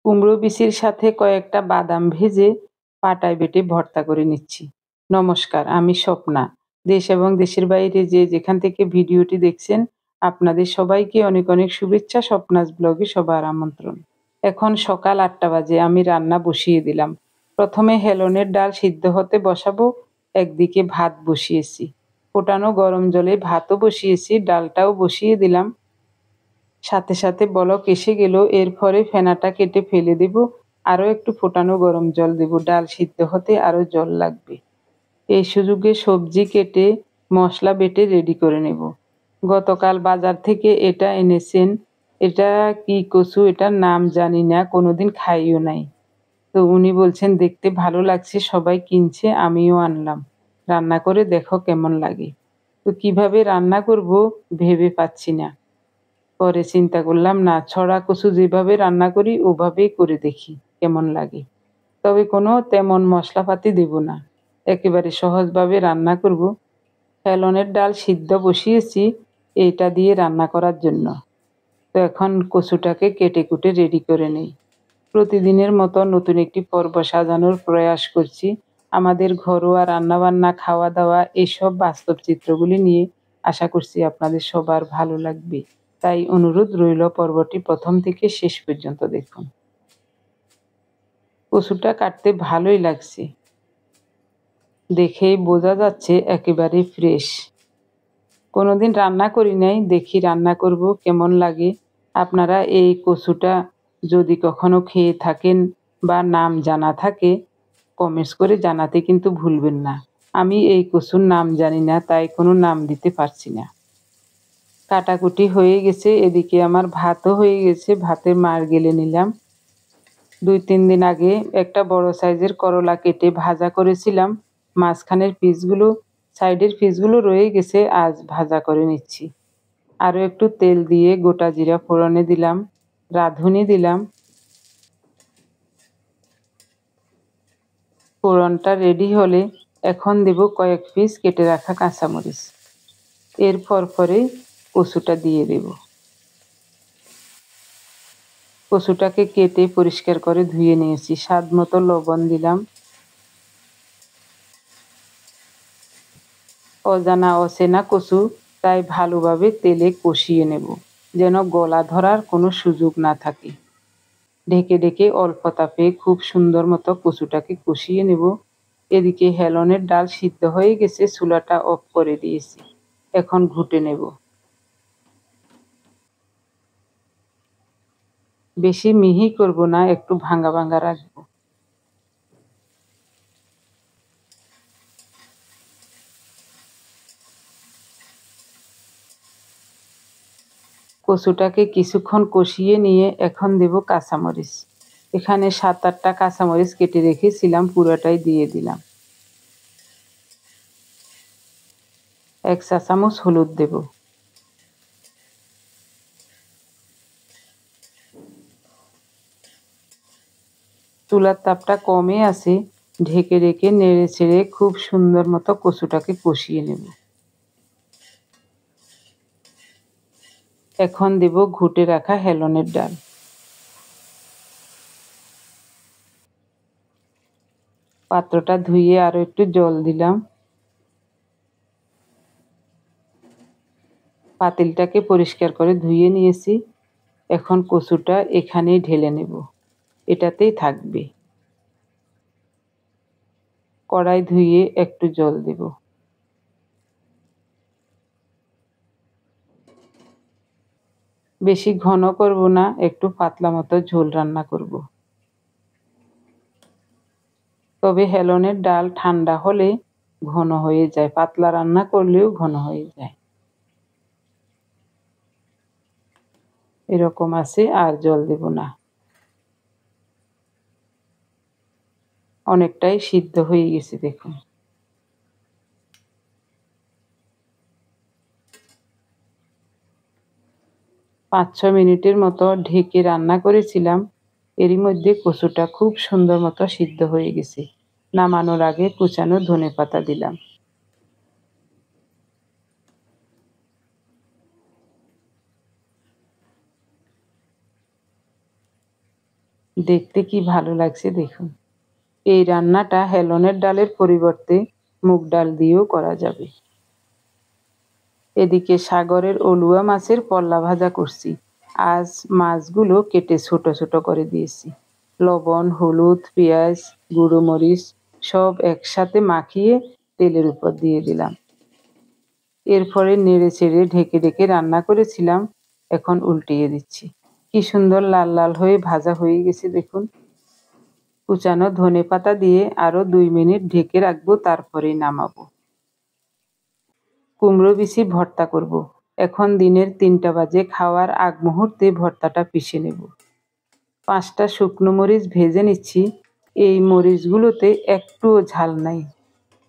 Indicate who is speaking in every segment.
Speaker 1: কুমড়ো বিচির সাথে কয়েকটা বাদাম ভেজে পাটায় বেটে ভর্তা করে নিচ্ছি। নমস্কার, আমি স্বপ্না। দেশ এবং দেশের বাইরে যে যেখান থেকে ভিডিওটি দেখছেন, আপনাদের সবাইকে অনেক অনেক শুভেচ্ছা। স্বপ্নাস ব্লগে সবার আমন্ত্রণ। এখন সকাল ৮টা বাজে, আমি রান্না বসিয়ে দিলাম। প্রথমে হেলনের ডাল সিদ্ধ হতে বসাবো। একদিকে ভাত বসিয়েছি, ফোটানো গরম জলে ভাতও বসিয়েছি, ডালটাও বসিয়ে দিলাম। সাথে সাথে বলক এসে গেল, এরপরে ফেনাটা কেটে ফেলে দেব। আরও একটু ফোটানো গরম জল দেব, ডাল সিদ্ধ হতে আরও জল লাগবে। এই সুযোগে সবজি কেটে মশলা বেটে রেডি করে নেব। গতকাল বাজার থেকে এটা এনেছেন। এটা কি কচু, এটার নাম জানি না, কোনোদিন খাইও নাই। তো উনি বলছেন দেখতে ভালো লাগছে, সবাই কিনছে, আমিও আনলাম। রান্না করে দেখো কেমন লাগে। তো কিভাবে রান্না করব ভেবে পাচ্ছি না। পরে চিন্তা করলাম, না, ছড়া কচু যেভাবে রান্না করি ওভাবেই করে দেখি কেমন লাগে। তবে কোনো তেমন মশলাপাতি দেব না, একেবারে সহজভাবে রান্না করব। ফেলনের ডাল সিদ্ধ বসিয়েছি এইটা দিয়ে রান্না করার জন্য। তো এখন কচুটাকে কেটে কুটে রেডি করে নেই। প্রতিদিনের মতো নতুন একটি পর্ব সাজানোর প্রয়াস করছি। আমাদের ঘরোয়া রান্নাবান্না, খাওয়া দাওয়া, এইসব বাস্তব চিত্রগুলি নিয়ে আশা করছি আপনাদের সবার ভালো লাগবে। তাই অনুরোধ রইল, পর্বটি প্রথম থেকে শেষ পর্যন্ত দেখুন। কচুটা কাটতে ভালোই লাগছে, দেখেই বোঝা যাচ্ছে একেবারে ফ্রেশ। কোনোদিন রান্না করি নাই, দেখি রান্না করব কেমন লাগে। আপনারা এই কচুটা যদি কখনো খেয়ে থাকেন বা নাম জানা থাকে, কমেন্টস করে জানাতে কিন্তু ভুলবেন না। আমি এই কচুর নাম জানি না, তাই কোনো নাম দিতে পারছি না। কাটাকুটি হয়ে গেছে, এদিকে আমার ভাতও হয়ে গেছে, ভাতের মাড় গেলে নিলাম। ২-৩ দিন আগে একটা বড় সাইজের করলা কেটে ভাজা করেছিলাম। মাঝখানের পিসগুলো, সাইডের পিসগুলো রয়ে গেছে, আজ ভাজা করে নিচ্ছি। আরও একটু তেল দিয়ে গোটা জিরা ফোড়নে দিলাম, রাঁধুনি দিলাম। ফোড়নটা রেডি হলে এখন দেব কয়েক পিস কেটে রাখা কাঁচামরিচ। এরপর কচুটা দিয়ে দেব। কচুটাকে কেটে পরিষ্কার করে ধুয়ে নিয়েছি, স্বাদ মতো লবণ দিলাম। অজানা অচেনা কচু, তাই ভালোভাবে তেলে কষিয়ে নেব, যেন গলা ধরার কোনো সুযোগ না থাকে। ঢেকে ঢেকে অল্প তাপে খুব সুন্দর মতো কচুটাকে কষিয়ে নেব। এদিকে হেলনের ডাল সিদ্ধ হয়ে গেছে, চুলাটা অফ করে দিয়েছি। এখন ঘুটে নেব। বেশি মিহি করব না, একটু ভাঙা ভাঙা রাখবো। কচুটাকে কিছুক্ষণ কষিয়ে নিয়ে এখন দেব কাঁচামরিচ। এখানে ৭-৮টা কাঁচামরিচ কেটে রেখেছিলাম, পুরোটাই দিয়ে দিলাম। ১ চা চামচ হলুদ দেব। চুলার তাপটা কমে আছে, ঢেকে রেখে নেড়ে ছেড়ে খুব সুন্দর মতো কচুটাকে কষিয়ে নেব। এখন দেব ঘুটে রাখা হেলনের ডাল। পাত্রটা ধুয়ে আরো একটু জল দিলাম। পাতিলটাকে পরিষ্কার করে ধুয়ে নিয়েছি। এখন কচুটা এখানেই ঢেলে নেব, এটাতেই থাকবে। কড়াই ধুয়ে একটু জল দেব। বেশি ঘন করব না, একটু পাতলা মতো ঝোল রান্না করব। তবে হেলনের ডাল ঠান্ডা হলে ঘন হয়ে যায়, পাতলা রান্না করলেও ঘন হয়ে যায়। এরকম আছে, আর জল দেব না। অনেকটাই সিদ্ধ হয়ে গেছে দেখুন। ৫-৬ মিনিটের মতো ঢেকে রান্না করেছিলাম। এরই মধ্যে কচুটা খুব সুন্দর মতো সিদ্ধ হয়ে গেছে। নামানোর আগে কুচানো ধনেপাতা দিলাম। দেখতে কি ভালো লাগছে দেখুন। এই রান্নাটা হেলনের ডালের পরিবর্তে মুগ ডাল দিয়েও করা যাবে। এদিকে সাগরের অলুয়া মাছের পল্লা ভাজা করছি। আজ মাছগুলো কেটে ছোট ছোট করে দিয়েছি। লবণ, হলুদ, পেঁয়াজ, গুঁড়ো মরিচ সব একসাথে মাখিয়ে তেলের উপর দিয়ে দিলাম। এরপরে নেড়ে চেড়ে ঢেকে ঢেকে রান্না করেছিলাম, এখন উল্টিয়ে দিচ্ছি। কি সুন্দর লাল লাল হয়ে ভাজা হয়ে গেছে দেখুন। কুচানো ধনেপাতা দিয়ে আরো 2 মিনিট ঢেকে রাখবো, তারপরেই নামাবো। কুমড়ো বিচি ভর্তা করব। এখন দিনের 3টা বাজে, খাওয়ার আগ মুহূর্তে ভর্তাটা পিষে নেব। 5টা শুকনো মরিচ ভেজে নিচ্ছি। এই মরিচগুলোতে একটুও ঝাল নাই,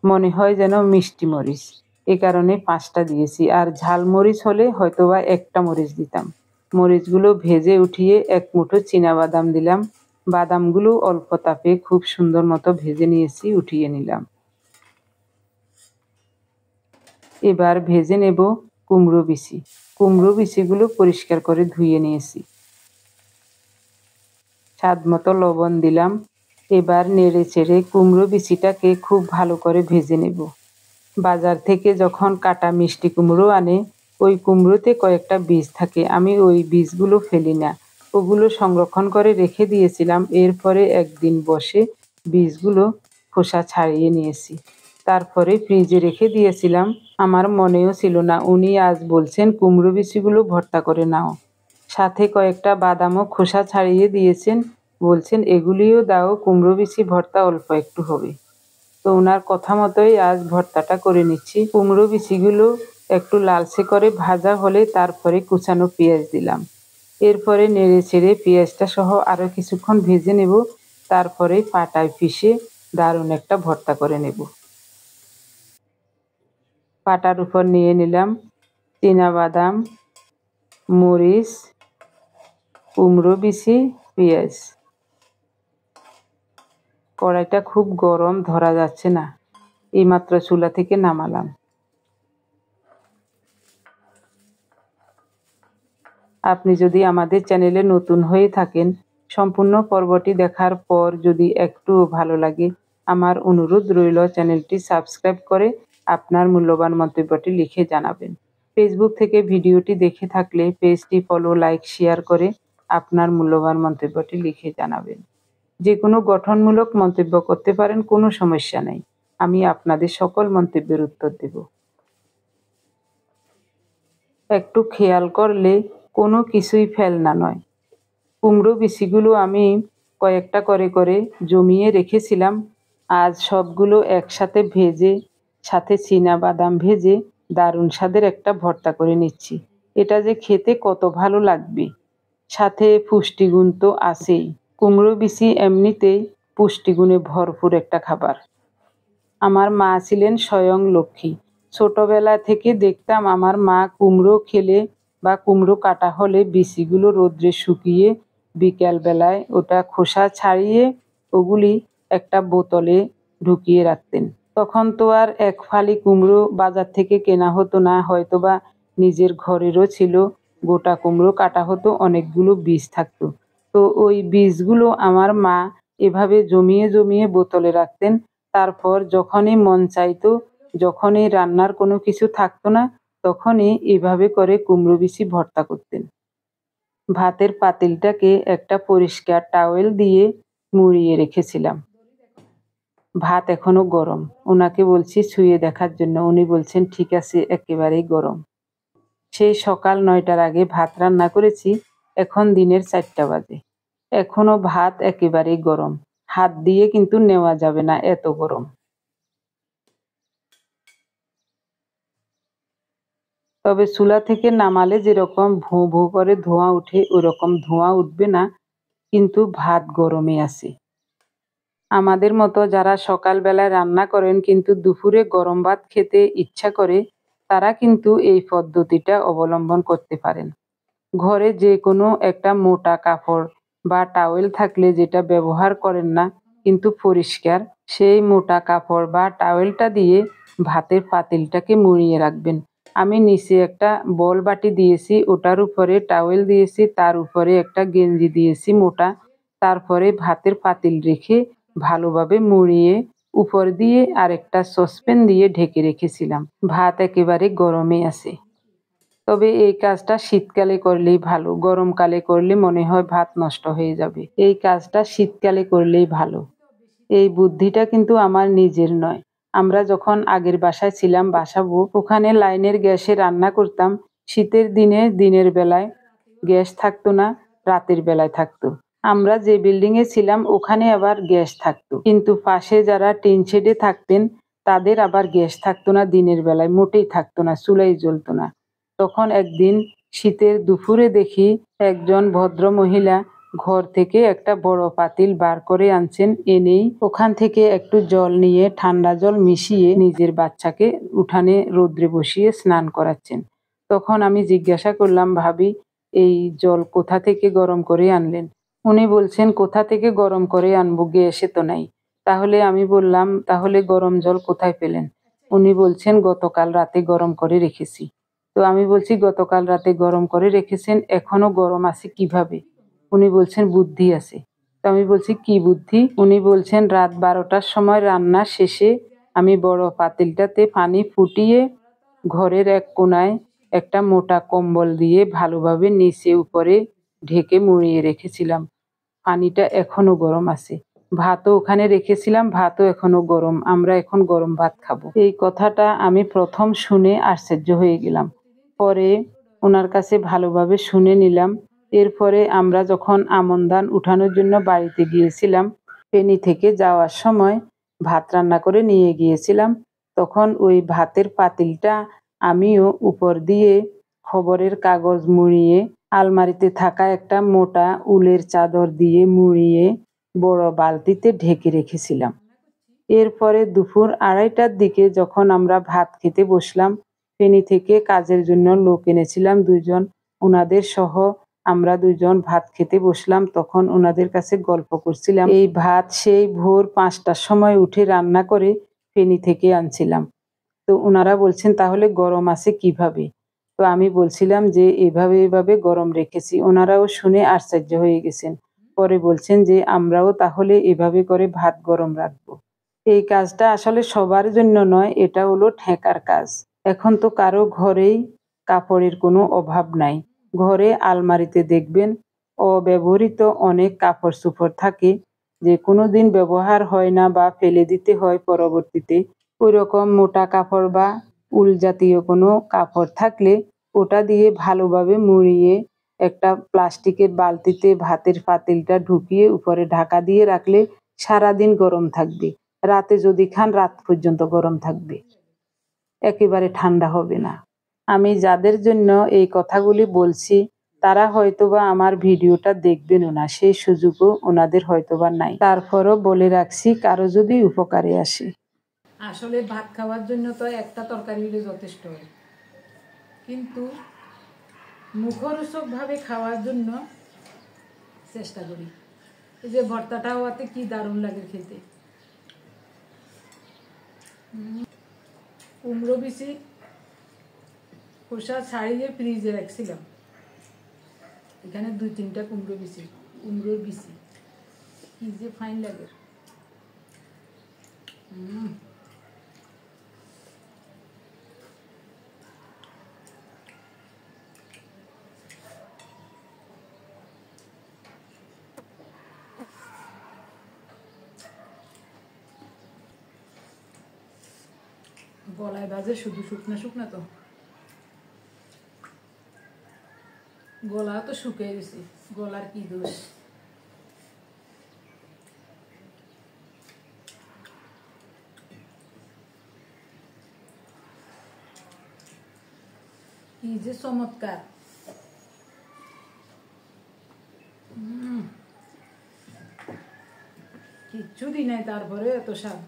Speaker 1: মনে হয় যেন মিষ্টি মরিচ, এ কারণে 5টা দিয়েছি। আর ঝাল মরিচ হলে হয়তোবা 1টা মরিচ দিতাম। মরিচগুলো ভেজে উঠিয়ে 1 মুঠো চীনাবাদাম দিলাম। বাদামগুলো অল্প তাপে খুব সুন্দর মতো ভেজে নিয়েছি, উঠিয়ে নিলাম। এবার ভেজে নেব কুমড়ো বিচি। কুমড়ো বিচিগুলো পরিষ্কার করে ধুয়ে নিয়েছি। স্বাদ মতো লবণ দিলাম। এবার নেড়ে চেড়ে কুমড়ো বিচিটাকে খুব ভালো করে ভেজে নেব। বাজার থেকে যখন কাটা মিষ্টি কুমড়ো আনে, ওই কুমড়োতে কয়েকটা বীজ থাকে। আমি ওই বীজগুলো ফেলি না, ওগুলো সংরক্ষণ করে রেখে দিয়েছিলাম। এরপরে একদিন বসে বীজগুলো খোসা ছাড়িয়ে নিয়েছি, তারপরে ফ্রিজে রেখে দিয়েছিলাম। আমার মনেও ছিল না, উনি আজ বলছেন কুমড়ো বিচিগুলো ভর্তা করে নাও। সাথে কয়েকটা বাদামও খোসা ছাড়িয়ে দিয়েছেন, বলছেন এগুলিও দাও, কুমড়ো বিচি ভর্তা অল্প একটু হবে। তো ওনার কথা মতোই আজ ভর্তাটা করে নিচ্ছি। কুমড়ো বিচিগুলো একটু লালচে করে ভাজা হলে তারপরে কুচানো পেঁয়াজ দিলাম। এরপরে নেড়ে চেড়ে পেঁয়াজটা সহ আরও কিছুক্ষণ ভেজে নেব, তারপরে পাটায় পিষে দারুণ একটা ভর্তা করে নেব। পাটার উপর নিয়ে নিলাম চীনাবাদাম, মরিচ, কুমড়ো বিচি, পেঁয়াজ। কড়াইটা খুব গরম, ধরা যাচ্ছে না, এইমাত্র চুলা থেকে নামালাম। আপনি যদি আমাদের চ্যানেলে নতুন হয়ে থাকেন, সম্পূর্ণ পর্বটি দেখার পর যদি একটু ভালো লাগে, আমার অনুরোধ রইল চ্যানেলটি সাবস্ক্রাইব করে আপনার মূল্যবান মন্তব্যটি লিখে জানাবেন। ফেসবুক থেকে ভিডিওটি দেখে থাকলে পেজটি ফলো, লাইক, শেয়ার করে আপনার মূল্যবান মন্তব্যটি লিখে জানাবেন। যে কোনো গঠনমূলক মন্তব্য করতে পারেন, কোনো সমস্যা নেই। আমি আপনাদের সকল মন্তব্যের উত্তর দেব। একটু খেয়াল করলে কোনো কিছুই ফেলনা নয়। কুমড়ো বিচিগুলো আমি কয়েকটা করে করে জমিয়ে রেখেছিলাম। আজ সবগুলো একসাথে ভেজে, সাথে চীনাবাদাম ভেজে দারুণ স্বাদের একটা ভর্তা করে নিচ্ছি। এটা যে খেতে কত ভালো লাগবে, সাথে পুষ্টিগুণ তো আছেই। কুমড়ো বিচি এমনিতেই পুষ্টিগুণে ভরপুর একটা খাবার। আমার মা ছিলেন স্বয়ং লক্ষ্মী। ছোটবেলা থেকে দেখতাম আমার মা কুমড়ো খেলে বা কুমড়ো কাটা হলে বিচিগুলো রোদ্রে শুকিয়ে বিকেলবেলায় ওটা খোসা ছাড়িয়ে ওগুলি একটা বোতলে ঢুকিয়ে রাখতেন। তখন তো আর এক ফালি কুমড়ো বাজার থেকে কেনা হতো না, হয়তোবা নিজের ঘরেরও ছিল। গোটা কুমড়ো কাটা হতো, অনেকগুলো বীজ থাকতো। তো ওই বীজগুলো আমার মা এভাবে জমিয়ে জমিয়ে বোতলে রাখতেন। তারপর যখনই মন চাইতো, যখনই রান্নার কোনো কিছু থাকতো না, তখনই এভাবে করে কুমড়ো বিচি ভর্তা করতেন। ভাতের পাতিলটাকে একটা পরিষ্কার টাওয়েল দিয়ে মুড়িয়ে রেখেছিলাম। ভাত এখনো গরম। ওনাকে বলছি ছুঁয়ে দেখার জন্য, উনি বলছেন ঠিক আছে, একেবারেই গরম। সেই সকাল 9টার আগে ভাত রান্না করেছি, এখন দিনের 4টা বাজে। এখনো ভাত একেবারেই গরম, হাত দিয়ে কিন্তু নেওয়া যাবে না, এত গরম। তবে চুলা থেকে নামালে যেরকম ভোঁ ভোঁ করে ধোঁয়া ওঠে, ওরকম ধোঁয়া উঠবে না, কিন্তু ভাত গরমই আছে। আমাদের মতো যারা সকালবেলায় রান্না করেন কিন্তু দুপুরে গরম ভাত খেতে ইচ্ছা করে, তারা কিন্তু এই পদ্ধতিটা অবলম্বন করতে পারেন। ঘরে যে কোনো একটা মোটা কাপড় বা টাওয়েল থাকলে, যেটা ব্যবহার করেন না কিন্তু পরিষ্কার, সেই মোটা কাপড় বা টাওয়েলটা দিয়ে ভাতের পাতিলটাকে মুড়িয়ে রাখবেন। আমি নিচে একটা বল বাটি দিয়েছি, ওটার উপরে টাওয়েল দিয়েছি, তার উপরে একটা গেঞ্জি দিয়েছি মোটা। তারপরে ভাতের পাতিল রেখে ভালোভাবে মুড়িয়ে উপর দিয়ে আরেকটা সসপ্যান দিয়ে ঢেকে রেখেছিলাম। ভাত একেবারে গরমে আছে। তবে এই কাজটা শীতকালে করলেই ভালো, গরমকালে করলে মনে হয় ভাত নষ্ট হয়ে যাবে। এই কাজটা শীতকালে করলেই ভালো। এই বুদ্ধিটা কিন্তু আমার নিজের নয়। আমরা যখন আগের বাসায় ছিলাম, বাসাবো, ওখানে লাইনের গ্যাসে রান্না করতাম। শীতের দিনে দিনের বেলায় গ্যাস থাকতো না, রাতের বেলায় থাকতো। আমরা যে বিল্ডিংয়ে ছিলাম ওখানে আবার গ্যাস থাকতো, কিন্তু পাশে যারা টিন শেডে থাকতেন তাদের আবার গ্যাস থাকতো না, দিনের বেলায় মোটেই থাকতো না, চুলাই জ্বলতো না। তখন একদিন শীতের দুপুরে দেখি একজন ভদ্র মহিলা ঘর থেকে একটা বড় পাতিল বার করে আনছেন, এনেই ওখান থেকে একটু জল নিয়ে ঠান্ডা জল মিশিয়ে নিজের বাচ্চাকে উঠানে রোদ্রে বসিয়ে স্নান করাচ্ছেন। তখন আমি জিজ্ঞাসা করলাম, ভাবি এই জল কোথা থেকে গরম করে আনলেন? উনি বলছেন, কোথা থেকে গরম করে আনবো, গ্যাসে তো নাই। তাহলে আমি বললাম, তাহলে গরম জল কোথায় পেলেন? উনি বলছেন, গতকাল রাতে গরম করে রেখেছি। তো আমি বলছি, গতকাল রাতে গরম করে রেখেছেন, এখনো গরম আছে কিভাবে? উনি বলছেন, বুদ্ধি আছে। তো আমি বলছি, কি বুদ্ধি? উনি বলছেন, রাত 12টার সময় রান্না শেষে আমি বড় পাতিলটাতে পানি ফুটিয়ে ঘরের এক কোনায় একটা মোটা কম্বল দিয়ে ভালোভাবে নিচে উপরে ঢেকে মুড়িয়ে রেখেছিলাম। পানিটা এখনো গরম আছে। ভাতও ওখানে রেখেছিলাম, ভাতও এখনো গরম। আমরা এখন গরম ভাত খাবো। এই কথাটা আমি প্রথম শুনে আশ্চর্য হয়ে গেলাম। পরে ওনার কাছে ভালোভাবে শুনে নিলাম। এরপরে আমরা যখন আমন ধান উঠানোর জন্য বাড়িতে গিয়েছিলাম, ফেনী থেকে যাওয়ার সময় ভাত রান্না করে নিয়ে গিয়েছিলাম। তখন ওই ভাতের পাতিলটা আমিও উপর দিয়ে খবরের কাগজ মুড়িয়ে আলমারিতে থাকা একটা মোটা উলের চাদর দিয়ে মুড়িয়ে বড় বালতিতে ঢেকে রেখেছিলাম। এরপরে দুপুর 2:30টার দিকে যখন আমরা ভাত খেতে বসলাম, ফেনী থেকে কাজের জন্য লোক এনেছিলাম 2 জন, ওনাদের সহ আমরা 2 জন ভাত খেতে বসলাম। তখন ওনাদের কাছে গল্প করছিলাম। এই ভাত সেই ভোর 5টার সময় উঠে রান্না করে ফেনী থেকে আনছিলাম। তো ওনারা বলছেন, তাহলে গরম আছে কিভাবে? তো আমি বলছিলাম যে এভাবে গরম রেখেছি। ওনারাও শুনে আশ্চর্য হয়ে গেছেন। পরে বলছেন যে আমরাও তাহলে এভাবে করে ভাত গরম রাখবো। এই কাজটা আসলে সবার জন্য নয়, এটা হলো ঠেকার কাজ। এখন তো কারো ঘরেই কাপড়ের কোনো অভাব নাই। ঘরে আলমারিতে দেখবেন অব্যবহৃত অনেক কাপড় চোপড় থাকে, যে কোনোদিন ব্যবহার হয় না বা ফেলে দিতে হয় পরবর্তীতে। ওইরকম মোটা কাপড় বা উল জাতীয় কোনো কাপড় থাকলে ওটা দিয়ে ভালোভাবে মুড়িয়ে একটা প্লাস্টিকের বালতিতে ভাতের পাতিলটা ঢুকিয়ে উপরে ঢাকা দিয়ে রাখলে সারাদিন গরম থাকবে। রাতে যদি খান রাত পর্যন্ত গরম থাকবে, একেবারে ঠান্ডা হবে না। আমি যাদের জন্য এই কথাগুলি বলছি তারা হয়তোবা আমার ভিডিওটা দেখবেনও না, সেই সুযোগও ওনাদের হয়তোবা নাই। তারপরও বলে রাখছি, কারো যদি উপকারে আসে।
Speaker 2: আসলে ভাত খাওয়ার জন্য তো একটা তরকারি হলে যথেষ্ট হয়, কিন্তু মুখরোচকভাবে খাওয়ার জন্য চেষ্টা করি। এই যে ভর্তাটা হওয়াতে কি দারুণ লাগে খেতে। কুমড়ো বিচি খোসা ছাড়িয়ে ফ্রিজে রাখছিলাম। এখানে 2-3টা কুমড়োর বিচি কি যে ফাইন লাগে। গলায় বাজে, শুধু শুকনা তো, গলা তো শুকিয়ে গেছে, গলার কি দোষ। কি যে চমৎকার। কিচ্ছু দিই নাই, তারপরে এত স্বাদ।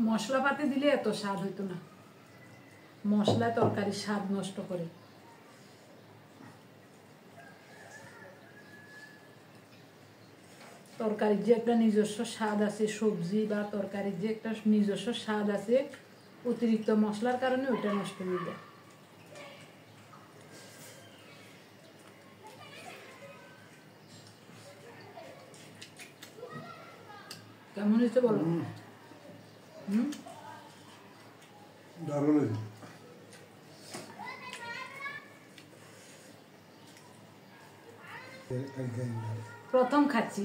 Speaker 2: মশলাপাতি দিলে এত স্বাদ হইতো না, মশলা তরকারির স্বাদ নষ্ট করে। তরকারির যে একটা নিজস্ব স্বাদ আছে, সবজি বা তরকারির যে একটা নিজস্ব স্বাদ আছে, অতিরিক্ত মশলার কারণে ওটা নষ্ট হয়ে যায়। কেমন হয়েছে বলো?
Speaker 3: দারুণ হয়েছে।
Speaker 2: প্রথম খাচ্ছি,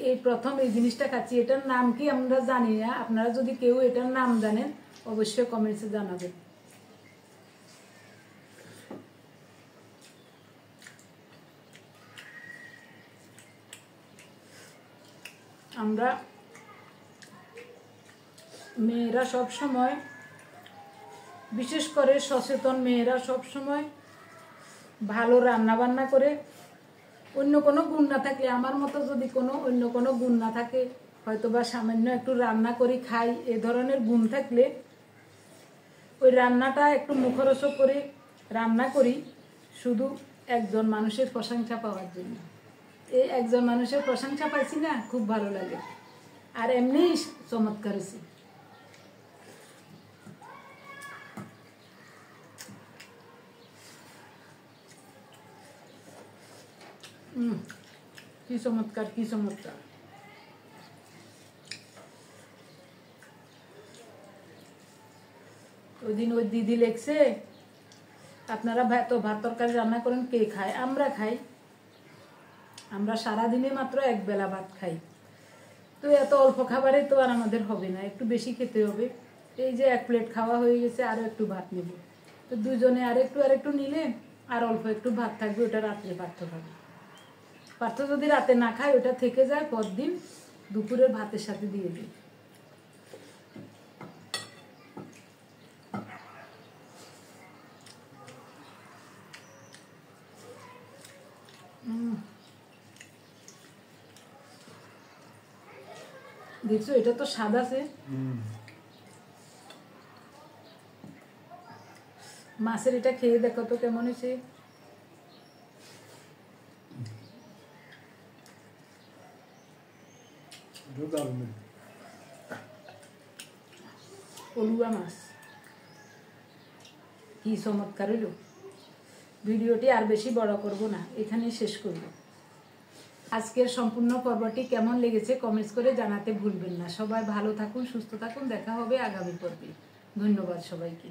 Speaker 2: এই প্রথম এই জিনিসটা খাচ্ছি। এটার নাম কি আমরা জানি না, আপনারা যদি কেউ এটার নাম জানেন অবশ্যই কমেন্টসে জানাবেন। আমরা মেয়েরা সব সময়, বিশেষ করে সচেতন মেয়েরা সব সময় ভালো রান্না বান্না করে, অন্য কোনো গুণ না থাকলে, আমার মতো যদি অন্য কোনো গুণ না থাকে, হয়তো বা সামান্য একটু রান্না করি খাই, এ ধরনের গুণ থাকলে ওই রান্নাটা একটু মুখরোচক করে রান্না করি শুধু একজন মানুষের প্রশংসা পাওয়ার জন্য। এই একজন মানুষের প্রশংসা পাইছি না, খুব ভালো লাগে। আর এমনিই চমৎকার হয়েছে। কি চমৎকার, কি চমৎকার। ওই দিন ওই দিদি লেখছে, আপনারা ভাত তরকারি রান্না করেন, কে খায়? আমরা খাই। আমরা সারাদিনে মাত্র এক বেলা ভাত খাই। তো এত অল্প খাবারে তো আর আমাদের হবে না, একটু বেশি খেতে হবে। এই যে 1 প্লেট খাওয়া হয়ে গেছে, আরও একটু ভাত নেব। তো দুজনে আরেকটু নিলে আর অল্প একটু ভাত থাকবে, ওটা রাত্রে পার্থ খাবে। পার্থ যদি রাতে না খায়, ওটা থেকে যায়, পরদিন দুপুরের ভাতের সাথে দিয়ে দিই। দেখছো, এটা তো স্বাদ আছে। মাছের এটা খেয়ে দেখো তো কেমন হয়েছে। পলুয়া মাছ, কি চমৎকার হইল। ভিডিওটি আর বেশি বড় করব না, এখানেই শেষ করব। আজকের সম্পূর্ণ পর্বটি কেমন লেগেছে কমেন্টস করে জানাতে ভুলবেন না। সবাই ভালো থাকুন, সুস্থ থাকুন, দেখা হবে আগামী পর্বে। ধন্যবাদ সবাইকে।